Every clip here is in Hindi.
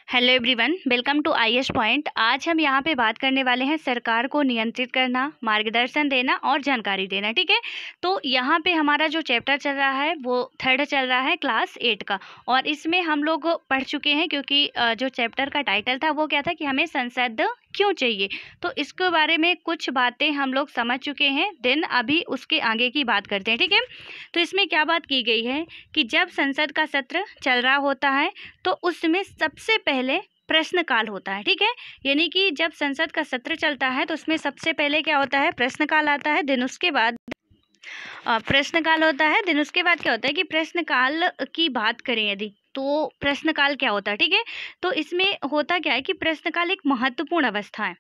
Hello everyone, welcome to IAS point. आज हम यहाँ पे बात करने वाले हैं सरकार को नियंत्रित करना, मार्गदर्शन देना और जानकारी देना। ठीक है, तो यहाँ पे हमारा जो चैप्टर चल रहा है वो थर्ड चल रहा है क्लास 8 का, और इसमें हम लोग पढ़ चुके हैं क्योंकि जो चैप्टर का टाइटल था वो क्या था कि हमें संसद क्यों चाहिए। तो इसके बारे में कुछ बातें हम लोग समझ चुके हैं। देन अभी उसके आगे की बात करते हैं। ठीक है, तो इसमें क्या बात की गई है कि जब संसद का सत्र चल रहा होता है तो उसमें सबसे पहले प्रश्नकाल होता है। ठीक है, यानी कि जब संसद का सत्र चलता है तो उसमें सबसे पहले क्या होता है, प्रश्नकाल आता है। दिन उसके बाद प्रश्नकाल होता है। दिन उसके बाद क्या होता है कि प्रश्नकाल की बात करें यदि, तो प्रश्नकाल क्या होता है। ठीक है, तो इसमें होता क्या है कि प्रश्नकाल एक महत्वपूर्ण अवस्था है।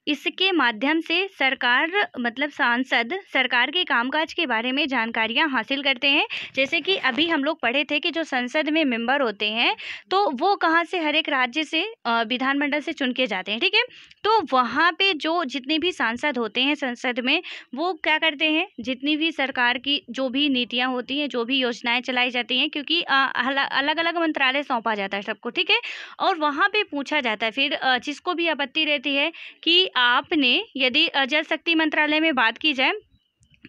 इसके माध्यम से सरकार मतलब सांसद सरकार के कामकाज के बारे में जानकारियां हासिल करते हैं। जैसे कि अभी हम लोग पढ़े थे कि जो संसद में मेंबर होते हैं तो वो कहाँ से, हर एक राज्य से विधानमंडल से चुन के जाते हैं। ठीक है, तो वहाँ पे जो जितने भी सांसद होते हैं संसद में, वो क्या करते हैं, जितनी भी सरकार की जो भी नीतियाँ होती हैं, जो भी योजनाएं चलाई जाती हैं, क्योंकि अलग अलग मंत्रालय सौंपा जाता है सबको। ठीक है, और वहाँ पे पूछा जाता है फिर जिसको भी आपत्ति रहती है कि आपने यदि जल शक्ति मंत्रालय में बात की जाए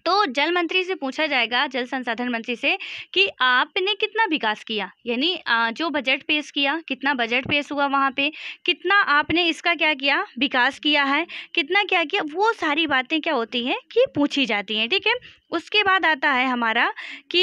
तो जल मंत्री से पूछा जाएगा, जल संसाधन मंत्री से, कि आपने कितना विकास किया, यानी जो बजट पेश किया, कितना बजट पेश हुआ, वहाँ पे कितना आपने इसका क्या किया, विकास किया है, कितना क्या किया, वो सारी बातें क्या होती हैं कि पूछी जाती हैं। ठीक है, उसके बाद आता है हमारा कि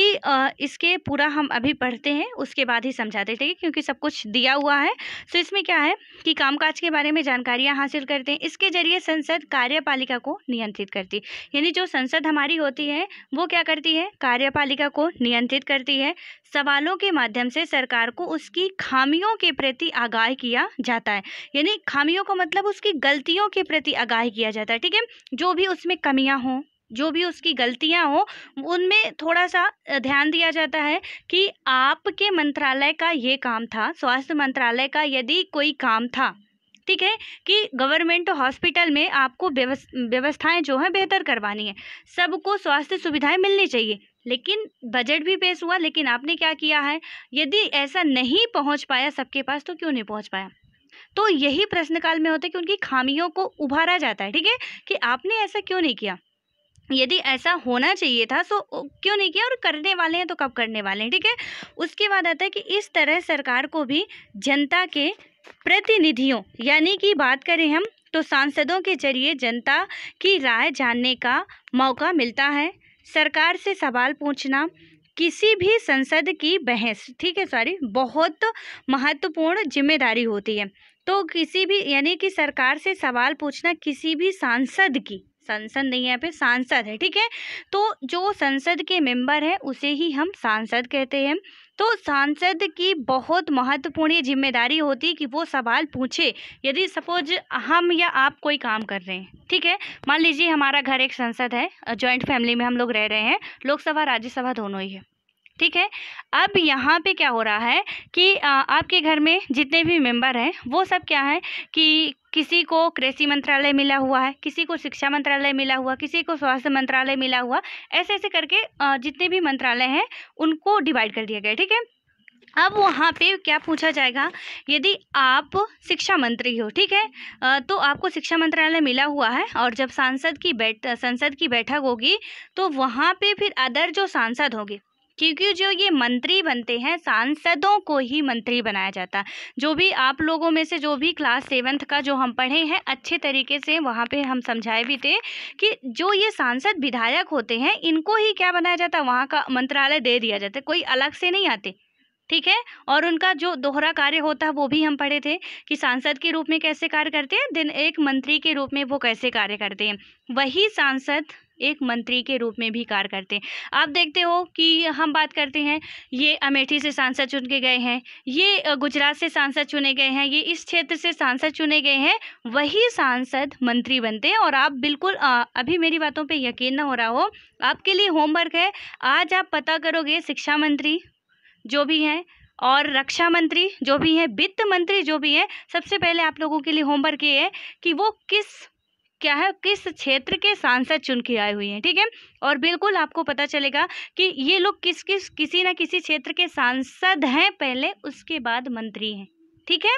इसके पूरा हम अभी पढ़ते हैं, उसके बाद ही समझाते थे क्योंकि सब कुछ दिया हुआ है। तो इसमें क्या है कि कामकाज के बारे में जानकारियाँ हासिल करते हैं। इसके जरिए संसद कार्यपालिका को नियंत्रित करती है, यानी जो संसद हमारी होती है वो क्या करती है, कार्यपालिका को नियंत्रित करती है। सवालों के माध्यम से सरकार को उसकी खामियों के प्रति आगाह किया जाता है, यानी खामियों का मतलब उसकी गलतियों के प्रति आगाह किया जाता है। ठीक है, जो भी उसमें कमियां हों, जो भी उसकी गलतियां हो, उनमें थोड़ा सा ध्यान दिया जाता है कि आपके मंत्रालय का ये काम था, स्वास्थ्य मंत्रालय का यदि कोई काम था, ठीक है, कि गवर्नमेंट हॉस्पिटल में आपको व्यवस्थाएं जो है बेहतर करवानी है, सबको स्वास्थ्य सुविधाएं मिलनी चाहिए, लेकिन बजट भी पेश हुआ, लेकिन आपने क्या किया है, यदि ऐसा नहीं पहुंच पाया सबके पास तो क्यों नहीं पहुंच पाया। तो यही प्रश्नकाल में होता है कि उनकी खामियों को उभारा जाता है। ठीक है, कि आपने ऐसा क्यों नहीं किया, यदि ऐसा होना चाहिए था तो क्यों नहीं किया, और करने वाले हैं तो कब करने वाले हैं। ठीक है, उसके बाद आता है कि इस तरह सरकार को भी जनता के प्रतिनिधियों, यानी कि बात करें हम तो सांसदों के जरिए जनता की राय जानने का मौका मिलता है। सरकार से सवाल पूछना किसी भी संसद की बहस, ठीक है, सॉरी, बहुत महत्वपूर्ण जिम्मेदारी होती है। तो किसी भी, यानी कि सरकार से सवाल पूछना किसी भी सांसद की, संसद नहीं है यहाँ पे, सांसद है। ठीक है, तो जो संसद के मेंबर है उसे ही हम सांसद कहते हैं। तो सांसद की बहुत महत्वपूर्ण ये जिम्मेदारी होती है कि वो सवाल पूछे। यदि सपोज हम या आप कोई काम कर रहे हैं, ठीक है, मान लीजिए हमारा घर एक संसद है, जॉइंट फैमिली में हम लोग रह रहे हैं, लोकसभा राज्यसभा दोनों ही है। ठीक है, अब यहाँ पे क्या हो रहा है कि आपके घर में जितने भी मेंबर हैं वो सब क्या है कि किसी को कृषि मंत्रालय मिला हुआ है, किसी को शिक्षा मंत्रालय मिला हुआ, किसी को स्वास्थ्य मंत्रालय मिला हुआ, ऐसे ऐसे करके जितने भी मंत्रालय हैं उनको डिवाइड कर दिया गया। ठीक है, अब वहाँ पे क्या पूछा जाएगा, यदि आप शिक्षा मंत्री हो, ठीक है, तो आपको शिक्षा मंत्रालय मिला हुआ है, और जब संसद की बैठक होगी तो वहाँ पे फिर अदर जो सांसद होंगे, क्योंकि जो ये मंत्री बनते हैं सांसदों को ही मंत्री बनाया जाता है। जो भी आप लोगों में से जो भी क्लास 7th का जो हम पढ़े हैं अच्छे तरीके से, वहाँ पे हम समझाए भी थे कि जो ये सांसद विधायक होते हैं इनको ही क्या बनाया जाता है, वहाँ का मंत्रालय दे दिया जाता है, कोई अलग से नहीं आते। ठीक है, और उनका जो दोहरा कार्य होता है वो भी हम पढ़े थे कि सांसद के रूप में कैसे कार्य करते हैं, दिन एक मंत्री के रूप में वो कैसे कार्य करते हैं, वही सांसद एक मंत्री के रूप में भी कार्य करते हैं। आप देखते हो कि हम बात करते हैं, ये अमेठी से सांसद चुन के गए हैं, ये गुजरात से सांसद चुने गए हैं, ये इस क्षेत्र से सांसद चुने गए हैं, वही सांसद मंत्री बनते हैं। और आप बिल्कुल अभी मेरी बातों पे यकीन ना हो रहा हो, आपके लिए होमवर्क है, आज आप पता करोगे शिक्षा मंत्री जो भी हैं और रक्षा मंत्री जो भी हैं, वित्त मंत्री जो भी हैं, सबसे पहले आप लोगों के लिए होमवर्क ये है कि वो किस क्षेत्र के सांसद चुन के आए हुए हैं। ठीक है, और बिल्कुल आपको पता चलेगा कि ये लोग किसी ना किसी क्षेत्र के सांसद हैं पहले, उसके बाद मंत्री हैं। ठीक है,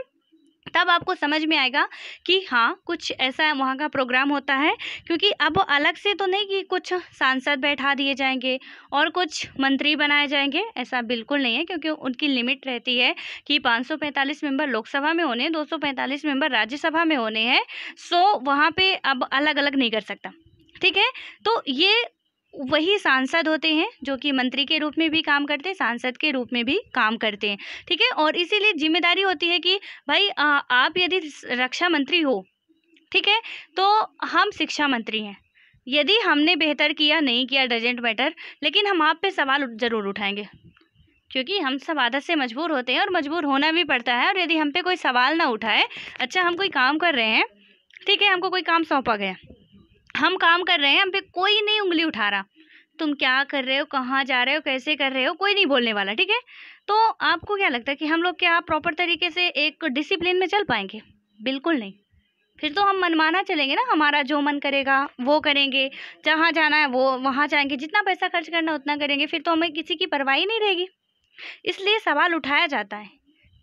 तब आपको समझ में आएगा कि हाँ कुछ ऐसा वहाँ का प्रोग्राम होता है। क्योंकि अब अलग से तो नहीं कि कुछ सांसद बैठा दिए जाएंगे और कुछ मंत्री बनाए जाएंगे, ऐसा बिल्कुल नहीं है। क्योंकि उनकी लिमिट रहती है कि 545 मेंबर लोकसभा में होने, 245 मेंबर राज्यसभा में होने हैं। सो वहाँ पे अब अलग अलग नहीं कर सकता, ठीक है। तो ये वही सांसद होते हैं जो कि मंत्री के रूप में भी काम करते हैं, सांसद के रूप में भी काम करते हैं, ठीक है। और इसीलिए जिम्मेदारी होती है कि भाई आप यदि रक्षा मंत्री हो, ठीक है, तो हम शिक्षा मंत्री हैं। यदि हमने बेहतर किया नहीं किया डजेंट मैटर, लेकिन हम आप पे सवाल ज़रूर उठाएंगे, क्योंकि हम सब आदत से मजबूर होते हैं और मजबूर होना भी पड़ता है। और यदि हम पे कोई सवाल ना उठाए, अच्छा हम कोई काम कर रहे हैं, ठीक है, हमको कोई काम सौंपा गया, हम काम कर रहे हैं, हम पे कोई नहीं उंगली उठा रहा, तुम क्या कर रहे हो, कहाँ जा रहे हो, कैसे कर रहे हो, कोई नहीं बोलने वाला, ठीक है। तो आपको क्या लगता है कि हम लोग क्या प्रॉपर तरीके से एक डिसिप्लिन में चल पाएंगे? बिल्कुल नहीं। फिर तो हम मनमाना चलेंगे ना, हमारा जो मन करेगा वो करेंगे, जहाँ जाना है वो वहाँ जाएंगे, जितना पैसा खर्च करना उतना करेंगे, फिर तो हमें किसी की परवाह ही नहीं रहेगी। इसलिए सवाल उठाया जाता है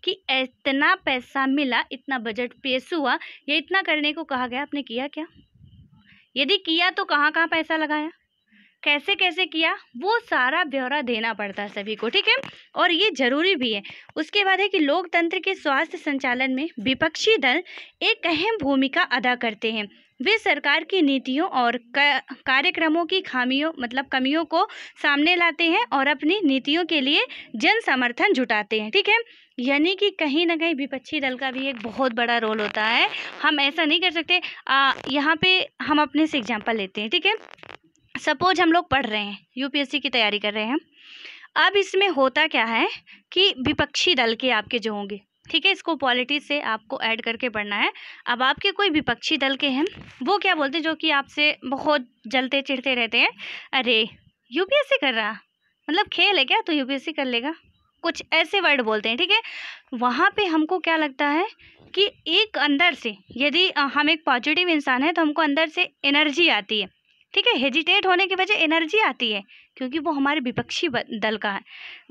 कि इतना पैसा मिला, इतना बजट पेश हुआ, ये इतना करने को कहा गया, आपने किया क्या? यदि किया तो कहाँ कहाँ पैसा लगाया, कैसे कैसे किया, वो सारा ब्यौरा देना पड़ता है सभी को, ठीक है। और ये जरूरी भी है। उसके बाद है कि लोकतंत्र के स्वास्थ्य संचालन में विपक्षी दल एक अहम भूमिका अदा करते हैं। वे सरकार की नीतियों और कार्यक्रमों की खामियों मतलब कमियों को सामने लाते हैं और अपनी नीतियों के लिए जन समर्थन जुटाते हैं, ठीक है। यानी कि कहीं ना कहीं विपक्षी दल का भी एक बहुत बड़ा रोल होता है। हम ऐसा नहीं कर सकते। यहाँ पे हम अपने से एग्जाम्पल लेते हैं, ठीक है। सपोज हम लोग पढ़ रहे हैं, यूपीएससी की तैयारी कर रहे हैं। अब इसमें होता क्या है कि विपक्षी दल के आपके जो होंगे, ठीक है, इसको पॉलिटिक्स से आपको ऐड करके पढ़ना है। अब आपके कोई विपक्षी दल के हैं, वो क्या बोलते हैं, जो कि आपसे बहुत जलते चिढ़ते रहते हैं, अरे यूपीएससी कर रहा, मतलब खेल है क्या, तो यूपीएससी कर लेगा, कुछ ऐसे वर्ड बोलते हैं, ठीक है। वहाँ पे हमको क्या लगता है कि एक अंदर से, यदि हम एक पॉजिटिव इंसान है तो हमको अंदर से एनर्जी आती है, ठीक है। हेजिटेट होने की वजह एनर्जी आती है, क्योंकि वो हमारे विपक्षी दल का है।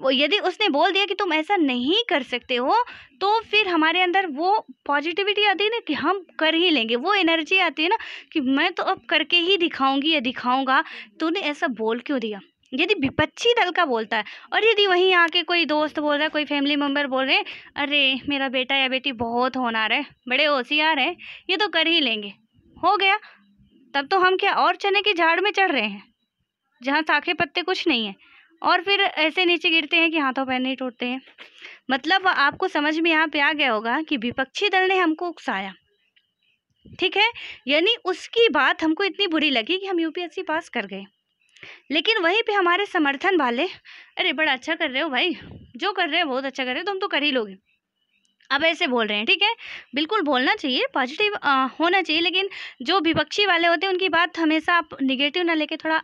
वो यदि उसने बोल दिया कि तुम ऐसा नहीं कर सकते हो, तो फिर हमारे अंदर वो पॉजिटिविटी आती है ना कि हम कर ही लेंगे, वो एनर्जी आती है ना कि मैं तो अब करके ही दिखाऊंगी या दिखाऊंगा, तूने ऐसा बोल क्यों दिया। यदि विपक्षी दल का बोलता है, और यदि वहीं आके कोई दोस्त बोल रहा है, कोई फैमिली मेम्बर बोल रहे हैं, अरे मेरा बेटा या बेटी बहुत होनहार है, बड़े होशियार है, ये तो कर ही लेंगे, हो गया, तब तो हम क्या और चने के झाड़ में चढ़ रहे हैं जहाँ शाखे पत्ते कुछ नहीं है, और फिर ऐसे नीचे गिरते हैं कि हाथों पैर नहीं टूटते हैं। मतलब आपको समझ में यहाँ पे आ गया होगा कि विपक्षी दल ने हमको उकसाया, ठीक है। यानी उसकी बात हमको इतनी बुरी लगी कि हम यूपीएससी पास कर गए, लेकिन वहीं पे हमारे समर्थन वाले, अरे बड़ा अच्छा कर रहे हो भाई, जो कर रहे हो बहुत अच्छा कर रहे हो, तुम तो कर ही लोगे, अब ऐसे बोल रहे हैं, ठीक है। बिल्कुल बोलना चाहिए, पॉजिटिव होना चाहिए, लेकिन जो विपक्षी वाले होते हैं उनकी बात हमेशा आप निगेटिव ना लेके थोड़ा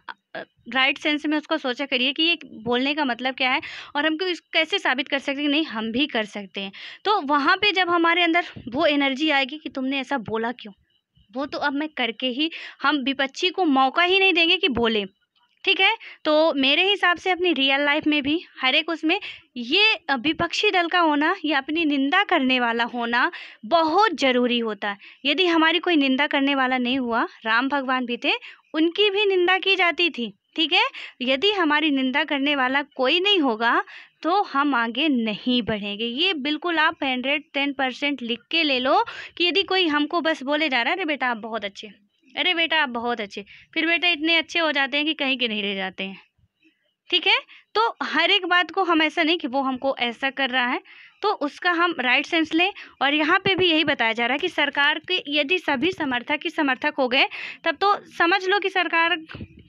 राइट सेंस में उसको सोचा करिए कि ये बोलने का मतलब क्या है और हमको कैसे साबित कर सकते हैं कि नहीं हम भी कर सकते हैं। तो वहाँ पे जब हमारे अंदर वो एनर्जी आएगी कि तुमने ऐसा बोला क्यों, वो तो अब मैं करके ही, हम विपक्षी को मौका ही नहीं देंगे कि बोले, ठीक है। तो मेरे हिसाब से अपनी रियल लाइफ में भी हर एक उसमें ये विपक्षी दल का होना या अपनी निंदा करने वाला होना बहुत ज़रूरी होता है। यदि हमारी कोई निंदा करने वाला नहीं हुआ, राम भगवान भी थे, उनकी भी निंदा की जाती थी, ठीक है। यदि हमारी निंदा करने वाला कोई नहीं होगा तो हम आगे नहीं बढ़ेंगे। ये बिल्कुल आप 110% लिख के ले लो कि यदि कोई हमको बस बोले जा रहा है, अरे बेटा आप बहुत अच्छे, अरे बेटा आप बहुत अच्छे, फिर बेटा इतने अच्छे हो जाते हैं कि कहीं के नहीं रह जाते हैं, ठीक है। तो हर एक बात को हम ऐसा नहीं कि वो हमको ऐसा कर रहा है तो उसका हम राइट सेंस लें। और यहाँ पे भी यही बताया जा रहा है कि सरकार के यदि सभी समर्थक ही समर्थक हो गए, तब तो समझ लो कि सरकार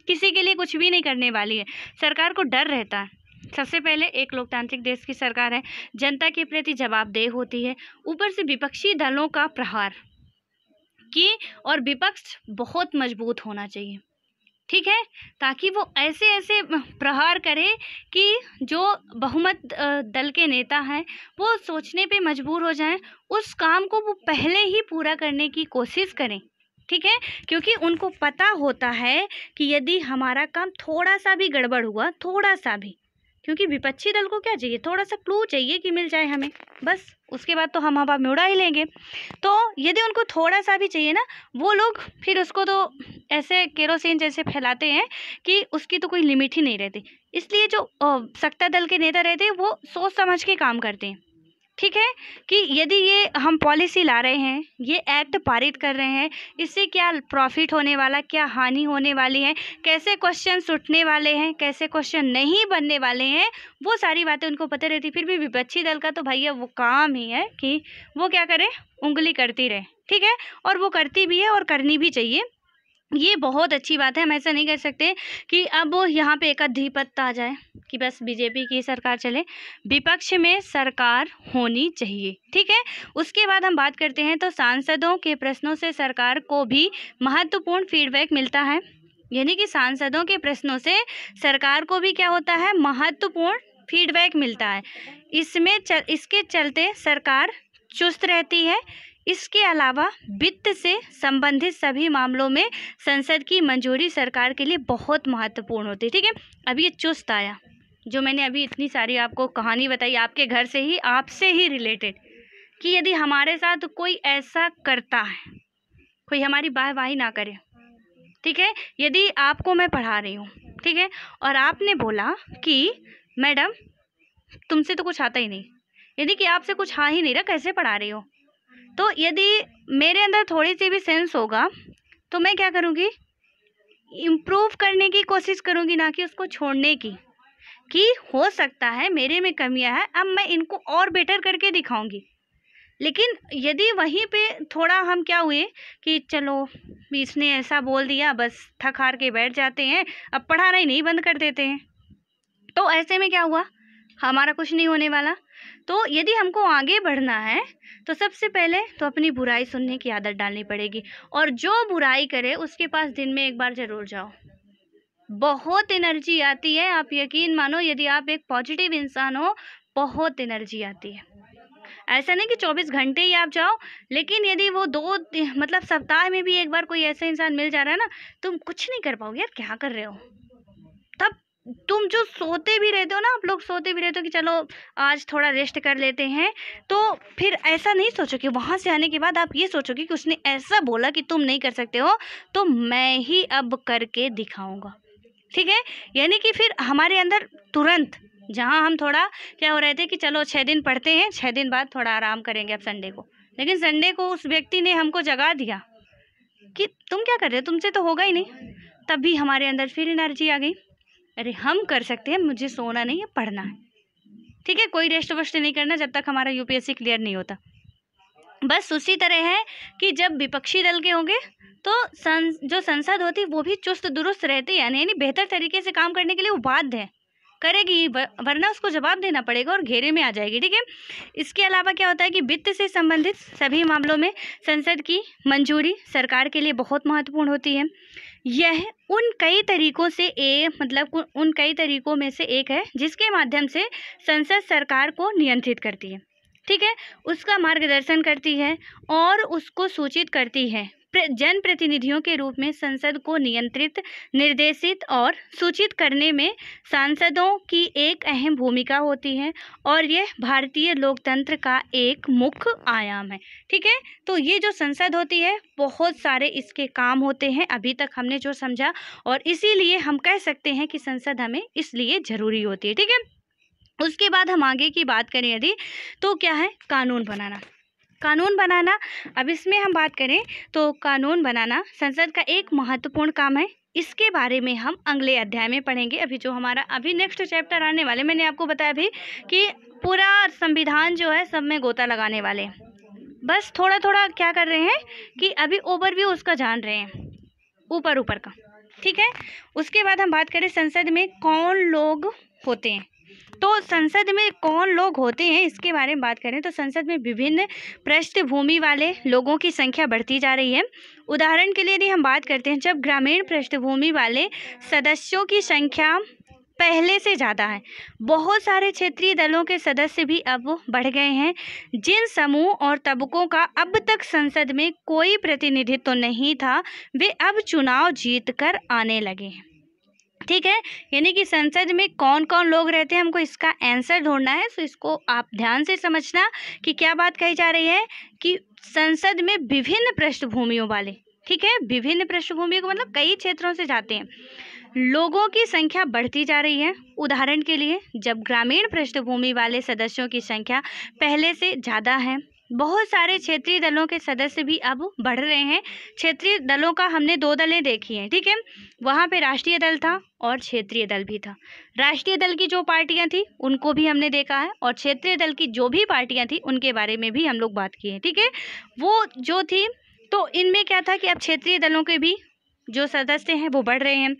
किसी के लिए कुछ भी नहीं करने वाली है। सरकार को डर रहता है, सबसे पहले एक लोकतांत्रिक देश की सरकार है, जनता के प्रति जवाबदेह होती है, ऊपर से विपक्षी दलों का प्रहार की, और विपक्ष बहुत मजबूत होना चाहिए, ठीक है, ताकि वो ऐसे ऐसे प्रहार करे कि जो बहुमत दल के नेता हैं वो सोचने पे मजबूर हो जाएं, उस काम को वो पहले ही पूरा करने की कोशिश करें, ठीक है। क्योंकि उनको पता होता है कि यदि हमारा काम थोड़ा सा भी गड़बड़ हुआ, थोड़ा सा भी, क्योंकि विपक्षी दल को क्या चाहिए, थोड़ा सा क्लू चाहिए कि मिल जाए हमें, बस उसके बाद तो हम हवा में उड़ा ही लेंगे। तो यदि उनको थोड़ा सा भी चाहिए ना, वो लोग फिर उसको तो ऐसे केरोसिन जैसे फैलाते हैं कि उसकी तो कोई लिमिट ही नहीं रहती। इसलिए जो सत्ता दल के नेता रहते हैं वो सोच समझ के काम करते हैं, ठीक है, कि यदि ये हम पॉलिसी ला रहे हैं, ये एक्ट पारित कर रहे हैं, इससे क्या प्रॉफिट होने वाला, क्या हानि होने वाली है, कैसे क्वेश्चन उठने वाले हैं, कैसे क्वेश्चन नहीं बनने वाले हैं, वो सारी बातें उनको पता रहती। फिर भी विपक्षी दल का तो भैया वो काम ही है कि वो क्या करे, उंगली करती रहे, ठीक है, और वो करती भी है और करनी भी चाहिए। ये बहुत अच्छी बात है। हम ऐसा नहीं कर सकते कि अब यहाँ पे एक अधिपत्य आ जाए कि बस बीजेपी की सरकार चले। विपक्ष में सरकार होनी चाहिए, ठीक है। उसके बाद हम बात करते हैं तो सांसदों के प्रश्नों से सरकार को भी महत्वपूर्ण फीडबैक मिलता है, यानी कि सांसदों के प्रश्नों से सरकार को भी क्या होता है, महत्वपूर्ण फीडबैक मिलता है। इसके चलते सरकार चुस्त रहती है। इसके अलावा वित्त से संबंधित सभी मामलों में संसद की मंजूरी सरकार के लिए बहुत महत्वपूर्ण होती है, ठीक है। अब ये चुस्त आया, जो मैंने अभी इतनी सारी आपको कहानी बताई आपके घर से ही, आपसे ही रिलेटेड, कि यदि हमारे साथ कोई ऐसा करता है, कोई हमारी वाहवाही ना करे, ठीक है, यदि आपको मैं पढ़ा रही हूँ, ठीक है, और आपने बोला कि मैडम तुमसे तो कुछ आता ही नहीं, यानी कि आपसे कुछ आ ही नहीं रहा, कैसे पढ़ा रही हो, तो यदि मेरे अंदर थोड़ी सी भी सेंस होगा तो मैं क्या करूँगी, इम्प्रूव करने की कोशिश करूँगी, ना कि उसको छोड़ने की, कि हो सकता है मेरे में कमियां हैं, अब मैं इनको और बेटर करके दिखाऊंगी। लेकिन यदि वहीं पे थोड़ा हम क्या हुए कि चलो इसने ऐसा बोल दिया, बस थक हार के बैठ जाते हैं, अब पढ़ाना ही नहीं बंद कर देते हैं, तो ऐसे में क्या हुआ, हमारा कुछ नहीं होने वाला। तो यदि हमको आगे बढ़ना है तो सबसे पहले तो अपनी बुराई सुनने की आदत डालनी पड़ेगी, और जो बुराई करे उसके पास दिन में एक बार ज़रूर जाओ। बहुत एनर्जी आती है, आप यकीन मानो, यदि आप एक पॉजिटिव इंसान हो, बहुत एनर्जी आती है। ऐसा नहीं कि 24 घंटे ही आप जाओ, लेकिन यदि वो मतलब सप्ताह में भी एक बार कोई ऐसा इंसान मिल जा रहा है ना, तुम कुछ नहीं कर पाओगे, यार क्या कर रहे हो, तब तुम जो सोते भी रहते हो ना, आप लोग सोते भी रहते हो कि चलो आज थोड़ा रेस्ट कर लेते हैं, तो फिर ऐसा नहीं सोचोगे, वहाँ से आने के बाद आप ये सोचोगे कि उसने ऐसा बोला कि तुम नहीं कर सकते हो, तो मैं ही अब करके दिखाऊंगा, ठीक है। यानी कि फिर हमारे अंदर तुरंत, जहाँ हम थोड़ा क्या हो रहे थे कि चलो 6 दिन पढ़ते हैं, 6 दिन बाद थोड़ा आराम करेंगे अब संडे को, लेकिन संडे को उस व्यक्ति ने हमको जगा दिया कि तुम क्या कर रहे हो, तुमसे तो होगा ही नहीं, तभी हमारे अंदर फिर एनर्जी आ गई, अरे हम कर सकते हैं, मुझे सोना नहीं है, पढ़ना है, ठीक है, कोई रेस्ट वेस्ट नहीं करना जब तक हमारा यूपीएससी क्लियर नहीं होता। बस उसी तरह है कि जब विपक्षी दल के होंगे तो जो संसद होती है वो भी चुस्त दुरुस्त रहती है, यानी बेहतर तरीके से काम करने के लिए वो बाध्य है, करेगी, वरना उसको जवाब देना पड़ेगा और घेरे में आ जाएगी, ठीक है। इसके अलावा क्या होता है कि वित्त से संबंधित सभी मामलों में संसद की मंजूरी सरकार के लिए बहुत महत्वपूर्ण होती है। यह उन कई तरीकों में से एक है जिसके माध्यम से संसद सरकार को नियंत्रित करती है, ठीक है, उसका मार्गदर्शन करती है और उसको सूचित करती है। जनप्रतिनिधियों के रूप में संसद को नियंत्रित, निर्देशित और सूचित करने में सांसदों की एक अहम भूमिका होती है, और यह भारतीय लोकतंत्र का एक मुख्य आयाम है, ठीक है। तो ये जो संसद होती है, बहुत सारे इसके काम होते हैं, अभी तक हमने जो समझा, और इसीलिए हम कह सकते हैं कि संसद हमें इसलिए ज़रूरी होती है, ठीक है। उसके बाद हम आगे की बात करें यदि, तो क्या है, कानून बनाना। कानून बनाना, अब इसमें हम बात करें तो कानून बनाना संसद का एक महत्वपूर्ण काम है। इसके बारे में हम अगले अध्याय में पढ़ेंगे। अभी जो हमारा अभी नेक्स्ट चैप्टर आने वाले, मैंने आपको बताया अभी कि पूरा संविधान जो है सब में गोता लगाने वाले हैं, बस थोड़ा थोड़ा क्या कर रहे हैं कि अभी ओवरव्यू उसका जान रहे हैं, ऊपर ऊपर का, ठीक है। उसके बाद हम बात करें संसद में कौन लोग होते हैं, तो संसद में कौन लोग होते हैं इसके बारे में बात करें तो संसद में विभिन्न पृष्ठभूमि वाले लोगों की संख्या बढ़ती जा रही है। उदाहरण के लिए यदि हम बात करते हैं, जब ग्रामीण पृष्ठभूमि वाले सदस्यों की संख्या पहले से ज़्यादा है, बहुत सारे क्षेत्रीय दलों के सदस्य भी अब बढ़ गए हैं। जिन समूह और तबकों का अब तक संसद में कोई प्रतिनिधित्व तो नहीं था, वे अब चुनाव जीतकर आने लगे हैं। ठीक है। यानी कि संसद में कौन कौन लोग रहते हैं, हमको इसका आंसर ढूंढना है। तो इसको आप ध्यान से समझना कि क्या बात कही जा रही है कि संसद में विभिन्न पृष्ठभूमियों वाले, ठीक है, विभिन्न पृष्ठभूमियों को मतलब कई क्षेत्रों से जाते हैं, लोगों की संख्या बढ़ती जा रही है। उदाहरण के लिए जब ग्रामीण पृष्ठभूमि वाले सदस्यों की संख्या पहले से ज़्यादा है, बहुत सारे क्षेत्रीय दलों के सदस्य भी अब बढ़ रहे हैं। क्षेत्रीय दलों का हमने 2 दलें देखी हैं, ठीक है, वहाँ पे राष्ट्रीय दल था और क्षेत्रीय दल भी था। राष्ट्रीय दल की जो पार्टियां थी उनको भी हमने देखा है, और क्षेत्रीय दल की जो भी पार्टियां थी उनके बारे में भी हम लोग बात की है, ठीक है। वो जो थी, तो इनमें क्या था कि अब क्षेत्रीय दलों के भी जो सदस्य हैं वो बढ़ रहे हैं।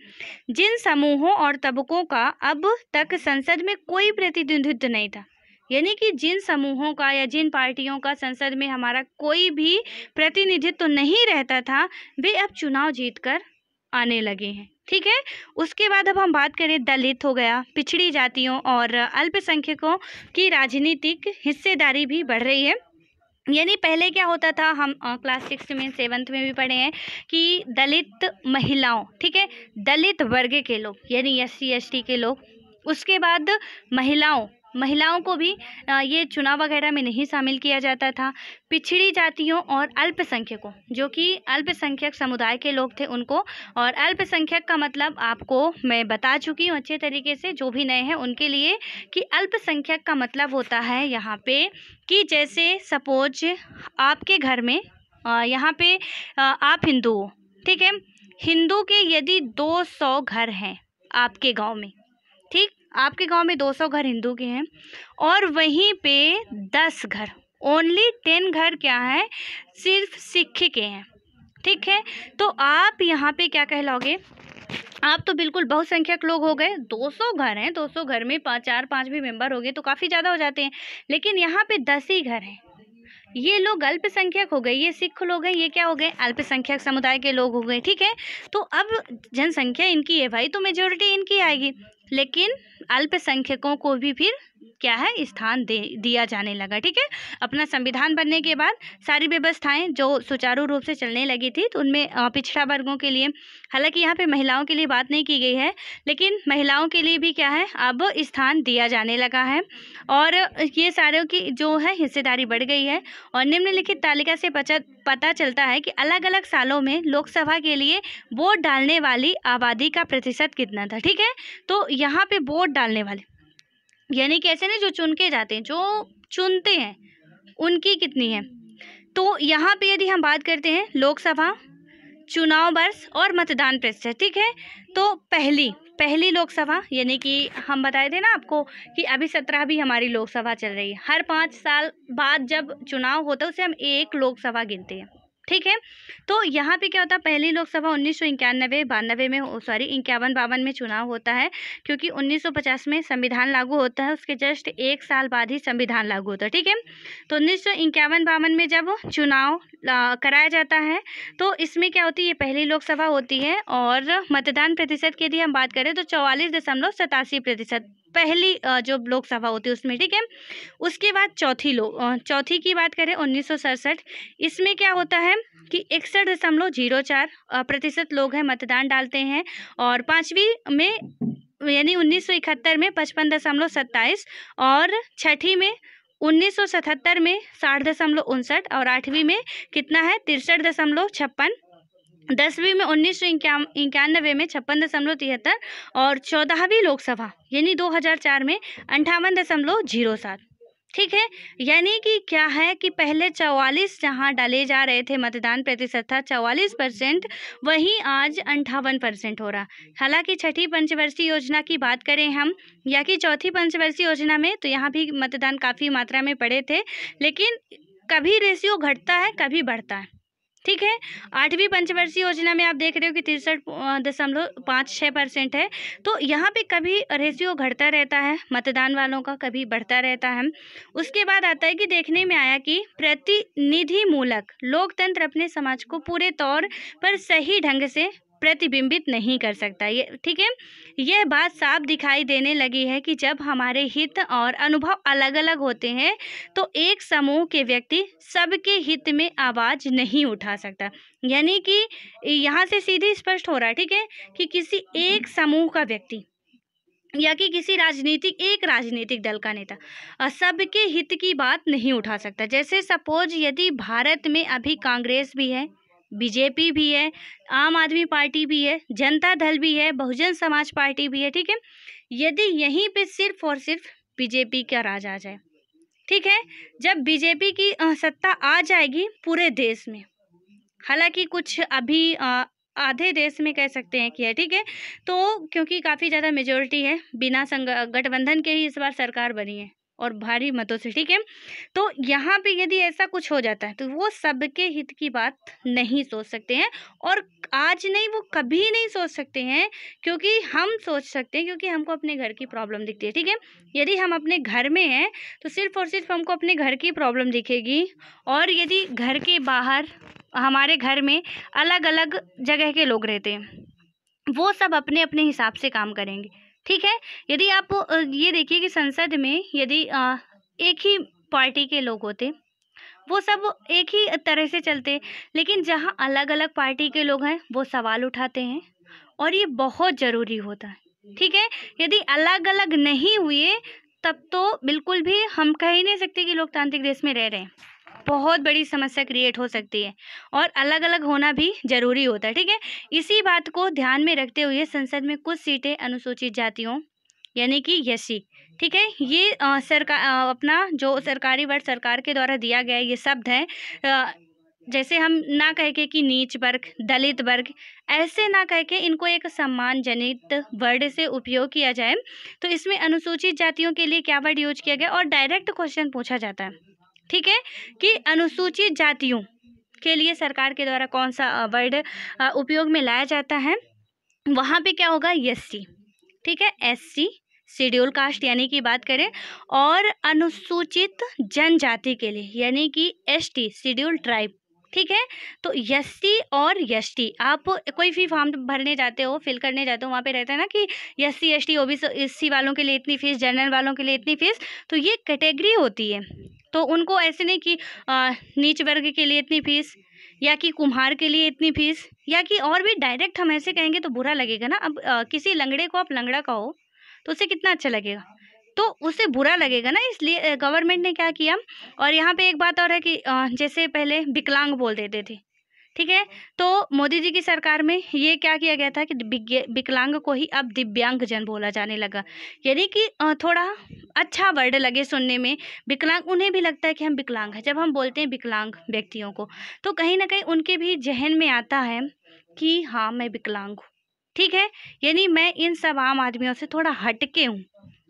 जिन समूहों और तबकों का अब तक संसद में कोई प्रतिनिधित्व नहीं था, यानी कि जिन समूहों का या जिन पार्टियों का संसद में हमारा कोई भी प्रतिनिधित्व नहीं रहता था, वे अब चुनाव जीतकर आने लगे हैं, ठीक है। उसके बाद अब हम बात करें, दलित हो गया, पिछड़ी जातियों और अल्पसंख्यकों की राजनीतिक हिस्सेदारी भी बढ़ रही है। यानी पहले क्या होता था, हम क्लास 6 में 7th में भी पढ़े हैं कि दलित महिलाओं, ठीक है, दलित वर्ग के लोग यानी SC ST के लोग, उसके बाद महिलाओं को भी ये चुनाव वगैरह में नहीं शामिल किया जाता था। पिछड़ी जातियों और अल्पसंख्यकों, जो कि अल्पसंख्यक समुदाय के लोग थे, उनको, और अल्पसंख्यक का मतलब आपको मैं बता चुकी हूँ अच्छे तरीके से, जो भी नए हैं उनके लिए, कि अल्पसंख्यक का मतलब होता है यहाँ पे कि जैसे सपोज आपके घर में यहाँ पे आप हिंदू हो, ठीक है, हिंदू के यदि 200 घर हैं आपके गांव में, ठीक, आपके गांव में 200 घर हिंदू के हैं, और वहीं पे 10 घर, ओनली 10 घर क्या है, सिर्फ सिख के हैं, ठीक है। तो आप यहाँ पे क्या कहलाओगे, आप तो बिल्कुल बहुसंख्यक लोग हो गए। 200 घर हैं, 200 घर में 4-5 भी मेंबर हो गए तो काफ़ी ज़्यादा हो जाते हैं, लेकिन यहाँ पे 10 ही घर हैं। ये लोग अल्पसंख्यक हो गए, ये सिख लोग हैं, ये क्या हो गए, अल्पसंख्यक समुदाय के लोग हो गए, ठीक है। तो अब जनसंख्या इनकी है भाई, तो मेजोरिटी इनकी आएगी, लेकिन अल्पसंख्यकों को भी फिर क्या है, स्थान दिया जाने लगा, ठीक है। अपना संविधान बनने के बाद सारी व्यवस्थाएं जो सुचारू रूप से चलने लगी थी, तो उनमें पिछड़ा वर्गों के लिए, हालांकि यहाँ पे महिलाओं के लिए बात नहीं की गई है, लेकिन महिलाओं के लिए भी क्या है, अब स्थान दिया जाने लगा है, और ये सारों की जो है हिस्सेदारी बढ़ गई है। और निम्नलिखित तालिका से पता चलता है कि अलग अलग सालों में लोकसभा के लिए वोट डालने वाली आबादी का प्रतिशत कितना था, ठीक है। तो यहाँ पे वोट डालने वाले यानी कि ऐसे नहीं जो चुन के जाते हैं, जो चुनते हैं उनकी कितनी है। तो यहाँ पे यदि हम बात करते हैं लोकसभा चुनाव वर्ष और मतदान प्रतिशत, ठीक है, तो पहली लोकसभा, यानी कि हम बताए थे ना आपको कि अभी 17वीं हमारी लोकसभा चल रही है, हर 5 साल बाद जब चुनाव होता है उसे हम एक लोकसभा गिनते हैं, ठीक है। तो यहाँ पे क्या होता है, पहली लोकसभा 1991-92 में, 51-52 में चुनाव होता है, क्योंकि 1950 में संविधान लागू होता है, उसके जस्ट 1 साल बाद ही संविधान लागू होता है, ठीक है। तो 1951-52 में जब चुनाव कराया जाता है, तो इसमें क्या होती है, ये पहली लोकसभा होती है, और मतदान प्रतिशत की यदि हम बात करें तो 44.87% पहली जो लोकसभा होती है उसमें, ठीक है। उसके बाद चौथी की बात करें 1967, इसमें क्या होता है कि 61.04% लोग हैं मतदान डालते हैं, और 5वीं में यानी 1971 में 55.27, और 6ठी में 1977 में 60.59, और 8वीं में कितना है 63.56, 10वीं में 1991 में 56.73, और 14वीं लोकसभा यानी 2004 में 58.07, ठीक है। यानी कि क्या है कि पहले 44 जहाँ डाले जा रहे थे, मतदान प्रतिशत था 44%, वहीं आज 58% हो रहा। हालांकि छठी पंचवर्षीय योजना की बात करें हम, या कि चौथी पंचवर्षीय योजना में, तो यहाँ भी मतदान काफ़ी मात्रा में पड़े थे, लेकिन कभी रेशियो घटता है कभी बढ़ता है, ठीक है। 8वीं पंचवर्षीय योजना में आप देख रहे हो कि 63.56% है, तो यहाँ पे कभी रेशियो घटता रहता है मतदान वालों का, कभी बढ़ता रहता है। उसके बाद आता है कि देखने में आया कि प्रतिनिधि मूलक लोकतंत्र अपने समाज को पूरे तौर पर सही ढंग से प्रतिबिंबित नहीं कर सकता। ये ठीक है, यह बात साफ दिखाई देने लगी है कि जब हमारे हित और अनुभव अलग अलग होते हैं तो एक समूह के व्यक्ति सबके हित में आवाज़ नहीं उठा सकता। यानी कि यहाँ से सीधे स्पष्ट हो रहा है, ठीक है, कि किसी एक समूह का व्यक्ति या कि किसी एक राजनीतिक दल का नेता सबके हित की बात नहीं उठा सकता। जैसे सपोज यदि भारत में अभी कांग्रेस भी है, बीजेपी भी है, आम आदमी पार्टी भी है, जनता दल भी है, बहुजन समाज पार्टी भी है, ठीक है, यदि यहीं पे सिर्फ और सिर्फ बीजेपी का राज आ जाए, ठीक है, जब बीजेपी की सत्ता आ जाएगी पूरे देश में, हालांकि कुछ अभी आधे देश में कह सकते हैं कि है, ठीक है, तो क्योंकि काफ़ी ज़्यादा मेजोरिटी है, बिना गठबंधन के ही इस बार सरकार बनी है और भारी मतों से, ठीक है, तो यहाँ पे यदि ऐसा कुछ हो जाता है तो वो सबके हित की बात नहीं सोच सकते हैं, और आज नहीं वो कभी नहीं सोच सकते हैं, क्योंकि हम सोच सकते हैं क्योंकि हमको अपने घर की प्रॉब्लम दिखती है, ठीक है, यदि हम अपने घर में हैं तो सिर्फ और सिर्फ हमको अपने घर की प्रॉब्लम दिखेगी, और यदि घर के बाहर हमारे घर में अलग अलग जगह के लोग रहते हैं, वो सब अपने अपने हिसाब से काम करेंगे, ठीक है। यदि आप ये देखिए कि संसद में यदि एक ही पार्टी के लोग होते, वो सब एक ही तरह से चलते, लेकिन जहाँ अलग अलग पार्टी के लोग हैं वो सवाल उठाते हैं, और ये बहुत ज़रूरी होता है, ठीक है। यदि अलग अलग नहीं हुए तब तो बिल्कुल भी हम कह ही नहीं सकते कि लोकतांत्रिक देश में रह रहे हैं, बहुत बड़ी समस्या क्रिएट हो सकती है, और अलग अलग होना भी ज़रूरी होता है, ठीक है। इसी बात को ध्यान में रखते हुए संसद में कुछ सीटें अनुसूचित जातियों यानी कि एससी, ठीक है, ये अपना जो सरकारी वर्ग सरकार के द्वारा दिया गया ये शब्द है, जैसे हम ना कह के कि नीच वर्ग, दलित वर्ग, ऐसे ना कह के इनको एक सम्मानजनित वर्ड से उपयोग किया जाए, तो इसमें अनुसूचित जातियों के लिए क्या वर्ड यूज किया गया, और डायरेक्ट क्वेश्चन पूछा जाता है, ठीक है, कि अनुसूचित जातियों के लिए सरकार के द्वारा कौन सा वर्ड उपयोग में लाया जाता है, वहाँ पे क्या होगा, एससी, ठीक है, एससी शेड्यूल कास्ट यानी कि बात करें, और अनुसूचित जनजाति के लिए यानी कि एसटी शेड्यूल ट्राइब, ठीक है। तो एससी और एसटी, आप कोई भी फॉर्म भरने जाते हो, फिल करने जाते हो, वहाँ पे रहता है ना कि एससी एसटी ओबीसी एससी वालों के लिए इतनी फीस, जनरल वालों के लिए इतनी फीस, तो ये कैटेगरी होती है, तो उनको ऐसे नहीं कि नीच वर्ग के लिए इतनी फीस, या कि कुम्हार के लिए इतनी फीस, या कि और भी डायरेक्ट हम ऐसे कहेंगे तो बुरा लगेगा ना। अब किसी लंगड़े को आप लंगड़ा कहो तो उसे कितना अच्छा लगेगा, तो उसे बुरा लगेगा ना, इसलिए गवर्नमेंट ने क्या किया। और यहाँ पे एक बात और है कि जैसे पहले विकलांग बोल देते थे, ठीक है, तो मोदी जी की सरकार में ये क्या किया गया था कि विकलांग को ही अब दिव्यांग जन बोला जाने लगा, यानी कि थोड़ा अच्छा वर्ड लगे सुनने में, विकलांग, उन्हें भी लगता है कि हम विकलांग हैं। जब हम बोलते हैं विकलांग व्यक्तियों को, तो कहीं ना कहीं उनके भी जहन में आता है कि हाँ मैं विकलांग हूँ, ठीक है, यानी मैं इन सब आम आदमियों से थोड़ा हटके हूँ।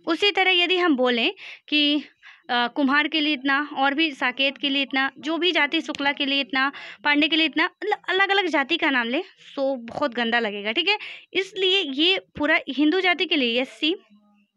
उसी तरह यदि हम बोलें कि कुम्हार के लिए इतना, और भी साकेत के लिए इतना, जो भी जाति, शुक्ला के लिए इतना, पांडे के लिए इतना, अलग अलग जाति का नाम ले तो बहुत गंदा लगेगा, ठीक है। इसलिए ये पूरा हिंदू जाति के लिए एससी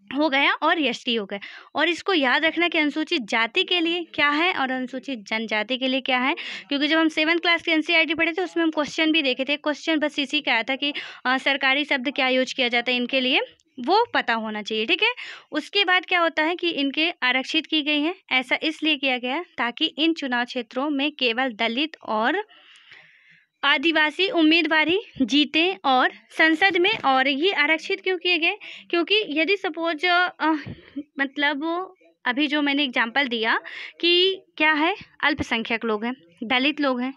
हो गया और एसटी हो गया, और इसको याद रखना कि अनुसूचित जाति के लिए क्या है और अनुसूचित जनजाति के लिए क्या है, क्योंकि जब हम 7th क्लास के एनसीईआरटी पढ़े थे उसमें हम क्वेश्चन भी देखे थे। क्वेश्चन बस इसी का आया था कि सरकारी शब्द क्या यूज किया जाता है इनके लिए, वो पता होना चाहिए, ठीक है। उसके बाद क्या होता है कि इनके आरक्षित की गई हैं, ऐसा इसलिए किया गया ताकि इन चुनाव क्षेत्रों में केवल दलित और आदिवासी उम्मीदवारी जीते और संसद में। और ये आरक्षित क्यों किए गए, क्योंकि यदि सपोज मतलब अभी जो मैंने एग्जांपल दिया कि क्या है, अल्पसंख्यक लोग हैं, दलित लोग हैं,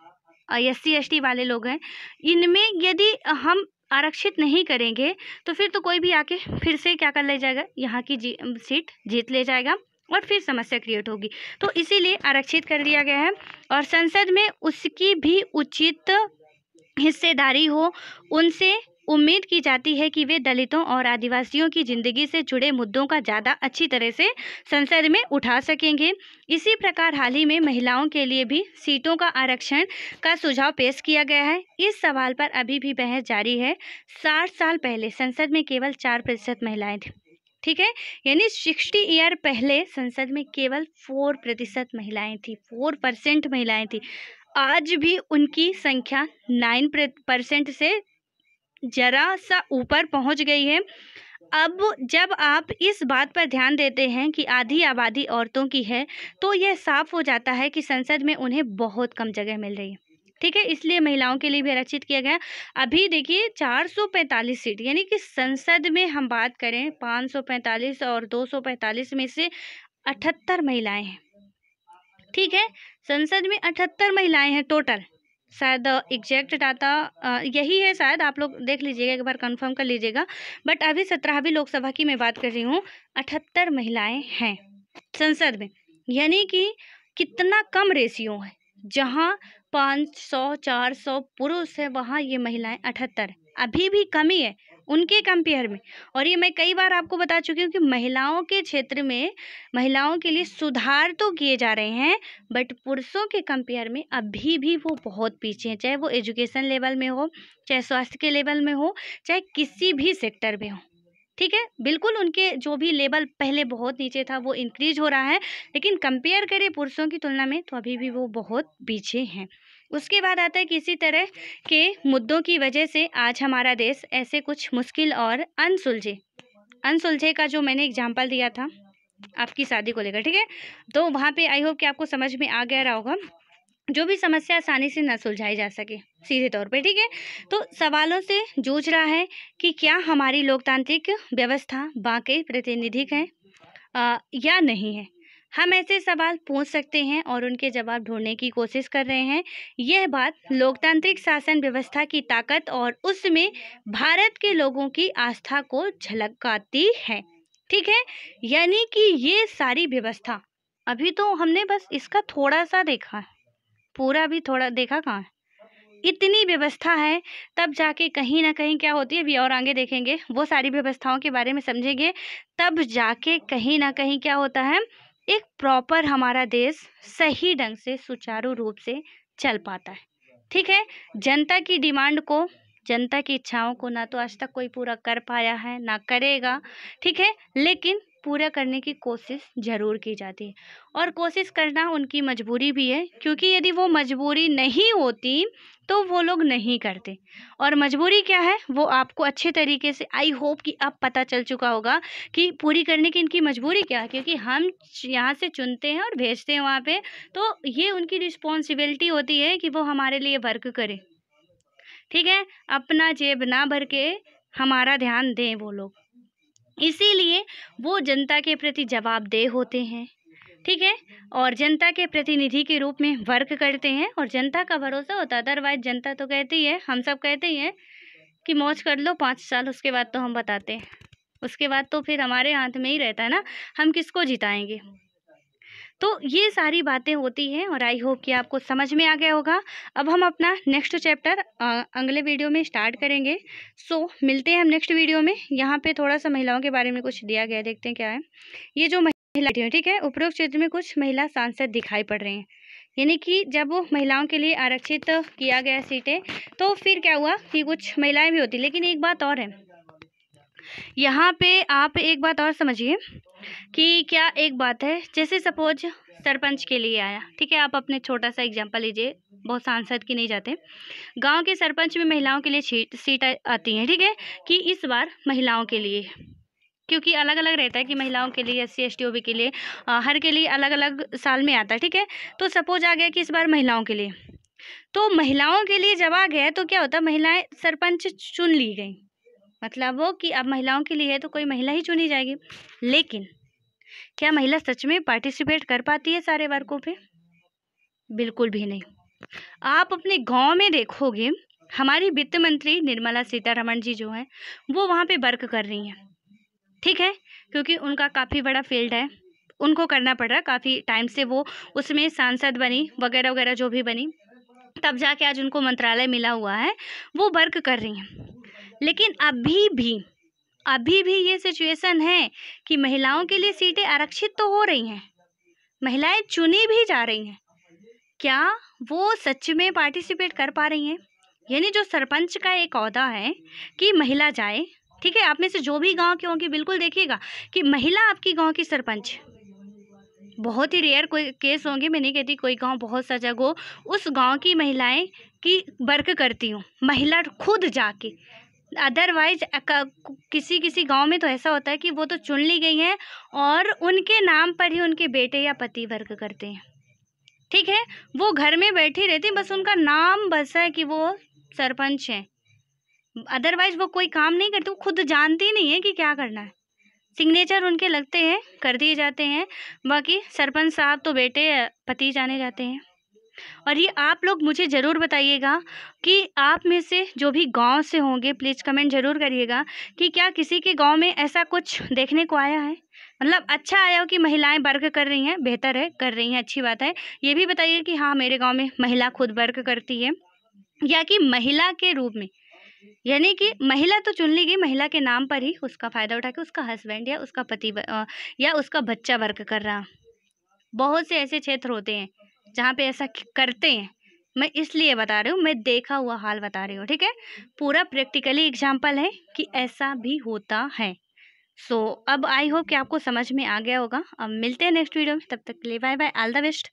एससी एसटी वाले लोग हैं, इनमें यदि हम आरक्षित नहीं करेंगे तो फिर तो कोई भी आके फिर से क्या कर ले जाएगा, यहाँ की सीट जीत ले जाएगा और फिर समस्या क्रिएट होगी। तो इसीलिए आरक्षित कर दिया गया है, और संसद में उसकी भी उचित हिस्सेदारी हो। उनसे उम्मीद की जाती है कि वे दलितों और आदिवासियों की ज़िंदगी से जुड़े मुद्दों का ज़्यादा अच्छी तरह से संसद में उठा सकेंगे। इसी प्रकार हाल ही में महिलाओं के लिए भी सीटों का आरक्षण का सुझाव पेश किया गया है। इस सवाल पर अभी भी बहस जारी है। 60 साल पहले संसद में केवल 4% महिलाएं थीं, ठीक है, यानी 60 ईयर पहले संसद में केवल 4% महिलाएं थी, 4% महिलाएं थी। आज भी उनकी संख्या 9% से जरा सा ऊपर पहुंच गई है। अब जब आप इस बात पर ध्यान देते हैं कि आधी आबादी औरतों की है, तो यह साफ हो जाता है कि संसद में उन्हें बहुत कम जगह मिल रही है। ठीक है, इसलिए महिलाओं के लिए भी आरक्षित किया गया। अभी देखिए 445 सीट, यानी कि संसद में हम बात करें 545 और 245 में से 78 महिलाएं हैं। ठीक है, संसद में 78 महिलाएं हैं टोटल। शायद एग्जैक्ट डाटा यही है, शायद आप लोग देख लीजिएगा, एक बार कंफर्म कर लीजिएगा। बट अभी 17वीं लोकसभा की मैं बात कर रही हूँ, 78 महिलाएं हैं संसद में, यानी कि कितना कम रेशियो है। जहाँ 500 400 पुरुष है, वहाँ ये महिलाएं 78, अभी भी कमी है उनके कंपेयर में। और ये मैं कई बार आपको बता चुकी हूँ कि महिलाओं के क्षेत्र में महिलाओं के लिए सुधार तो किए जा रहे हैं, बट पुरुषों के कंपेयर में अभी भी वो बहुत पीछे हैं, चाहे वो एजुकेशन लेवल में हो, चाहे स्वास्थ्य के लेवल में हो, चाहे किसी भी सेक्टर में हो। ठीक है, बिल्कुल उनके जो भी लेवल पहले बहुत नीचे था वो इंक्रीज हो रहा है, लेकिन कंपेयर करें पुरुषों की तुलना में तो अभी भी वो बहुत पीछे हैं। उसके बाद आता है किसी तरह के मुद्दों की वजह से आज हमारा देश ऐसे कुछ मुश्किल और अनसुलझे का जो मैंने एग्जाम्पल दिया था आपकी शादी को लेकर। ठीक है, तो वहाँ पे आई होप कि आपको समझ में आ गया रहा होगा, जो भी समस्या आसानी से न सुलझाई जा सके सीधे तौर पे। ठीक है, तो सवालों से जूझ रहा है कि क्या हमारी लोकतांत्रिक व्यवस्था वाकई प्रातिनिधिक है या नहीं है। हम ऐसे सवाल पूछ सकते हैं और उनके जवाब ढूंढने की कोशिश कर रहे हैं। यह बात लोकतांत्रिक शासन व्यवस्था की ताकत और उसमें भारत के लोगों की आस्था को झलकाती है। ठीक है, यानी कि ये सारी व्यवस्था, अभी तो हमने बस इसका थोड़ा सा देखा है, पूरा भी थोड़ा देखा कहाँ है। इतनी व्यवस्था है, तब जाके कहीं ना कहीं क्या होती है, अभी और आगे देखेंगे, वो सारी व्यवस्थाओं के बारे में समझेंगे, तब जाके कहीं ना कहीं क्या होता है, एक प्रॉपर हमारा देश सही ढंग से सुचारू रूप से चल पाता है। ठीक है, जनता की डिमांड को, जनता की इच्छाओं को ना तो आज तक कोई पूरा कर पाया है, ना करेगा। ठीक है, लेकिन पूरा करने की कोशिश ज़रूर की जाती है, और कोशिश करना उनकी मजबूरी भी है, क्योंकि यदि वो मजबूरी नहीं होती तो वो लोग नहीं करते। और मजबूरी क्या है वो आपको अच्छे तरीके से आई होप कि अब पता चल चुका होगा कि पूरी करने की इनकी मजबूरी क्या है, क्योंकि हम यहाँ से चुनते हैं और भेजते हैं वहाँ पे, तो ये उनकी रिस्पॉन्सिबिलिटी होती है कि वो हमारे लिए वर्क करें। ठीक है, अपना जेब ना भर के हमारा ध्यान दें वो लोग, इसीलिए वो जनता के प्रति जवाबदेह होते हैं। ठीक है, और जनता के प्रतिनिधि के रूप में वर्क करते हैं, और जनता का भरोसा होता है। अदरवाइज जनता तो कहती है, हम सब कहते ही हैं कि मौज कर लो 5 साल, उसके बाद तो हम बताते हैं, उसके बाद तो फिर हमारे हाथ में ही रहता है ना, हम किसको जिताएंगे। तो ये सारी बातें होती हैं, और आई होप कि आपको समझ में आ गया होगा। अब हम अपना नेक्स्ट चैप्टर अगले वीडियो में स्टार्ट करेंगे। सो मिलते हैं हम नेक्स्ट वीडियो में। यहाँ पे थोड़ा सा महिलाओं के बारे में कुछ दिया गया है, देखते हैं क्या है। ये जो महिला, ठीक है, उपरोक्त क्षेत्र में कुछ महिला सांसद दिखाई पड़ रही हैं, यानी कि जब वो महिलाओं के लिए आरक्षित किया गया सीटें, तो फिर क्या हुआ कि कुछ महिलाएं भी होती। लेकिन एक बात और है, यहाँ पे आप एक बात और समझिए कि क्या एक बात है, जैसे सपोज सरपंच के लिए आया, ठीक है, आप अपने छोटा सा एग्जांपल लीजिए, बहुत सांसद की नहीं जाते, गांव के सरपंच में महिलाओं के लिए सीट आती हैं। ठीक है, कि इस बार महिलाओं के लिए, क्योंकि अलग अलग रहता है कि महिलाओं के लिए, SC ST OB के लिए, हर के लिए अलग अलग साल में आता है। ठीक है, तो सपोज आ गया कि इस बार महिलाओं के लिए, तो महिलाओं के लिए जब आ गया तो क्या होता, महिलाएं सरपंच चुन ली गई, मतलब वो कि अब महिलाओं के लिए है तो कोई महिला ही चुनी जाएगी। लेकिन क्या महिला सच में पार्टिसिपेट कर पाती है सारे वर्गों पे? बिल्कुल भी नहीं। आप अपने गांव में देखोगे, हमारी वित्त मंत्री निर्मला सीतारमण जी जो हैं, वो वहाँ पे वर्क कर रही हैं। ठीक है, क्योंकि उनका काफ़ी बड़ा फील्ड है, उनको करना पड़ रहा है, काफ़ी टाइम से वो उसमें सांसद बनी वगैरह वगैरह जो भी बनी, तब जाके आज उनको मंत्रालय मिला हुआ है, वो वर्क कर रही हैं। लेकिन अभी भी ये सिचुएशन है कि महिलाओं के लिए सीटें आरक्षित तो हो रही हैं, महिलाएं चुनी भी जा रही हैं, क्या वो सच में पार्टिसिपेट कर पा रही हैं? यानी जो सरपंच का एक ओहदा है कि महिला जाए, ठीक है, आप में से जो भी गांव के होंगे बिल्कुल देखिएगा कि महिला आपकी गांव की सरपंच, बहुत ही रेयर कोई केस होंगे, मैं नहीं कहती कोई गांव बहुत सा जगह हो, उस गांव की महिलाएं की वर्क करती हूँ, महिला खुद जाके अदरवाइज किसी किसी गांव में तो ऐसा होता है कि वो तो चुन ली गई हैं और उनके नाम पर ही उनके बेटे या पति वर्क करते हैं, ठीक है। वो घर में बैठी रहती, बस उनका नाम बसा है कि वो सरपंच हैं, अदरवाइज वो कोई काम नहीं करती, वो खुद जानती नहीं है कि क्या करना है। सिग्नेचर उनके लगते हैं, कर दिए जाते हैं, बाकी सरपंच साहब तो बेटे पति जाने जाते हैं। और ये आप लोग मुझे ज़रूर बताइएगा कि आप में से जो भी गांव से होंगे प्लीज़ कमेंट ज़रूर करिएगा कि क्या किसी के गांव में ऐसा कुछ देखने को आया है, मतलब अच्छा आया हो कि महिलाएं वर्क कर रही हैं, बेहतर है, कर रही हैं, अच्छी बात है। ये भी बताइए कि हाँ मेरे गांव में महिला खुद वर्क करती है, या कि महिला के रूप में, यानी कि महिला तो चुन ली गई, महिला के नाम पर ही उसका फ़ायदा उठा के उसका हस्बैंड या उसका पति या उसका बच्चा वर्क कर रहा। बहुत से ऐसे क्षेत्र होते हैं जहाँ पे ऐसा करते हैं। मैं इसलिए बता रही हूँ, मैं देखा हुआ हाल बता रही हूँ, ठीक है। पूरा प्रैक्टिकली एग्जाम्पल है कि ऐसा भी होता है। सो अब आई होप कि आपको समझ में आ गया होगा। अब मिलते हैं नेक्स्ट वीडियो में, तब तक के लिए bye bye, all the best.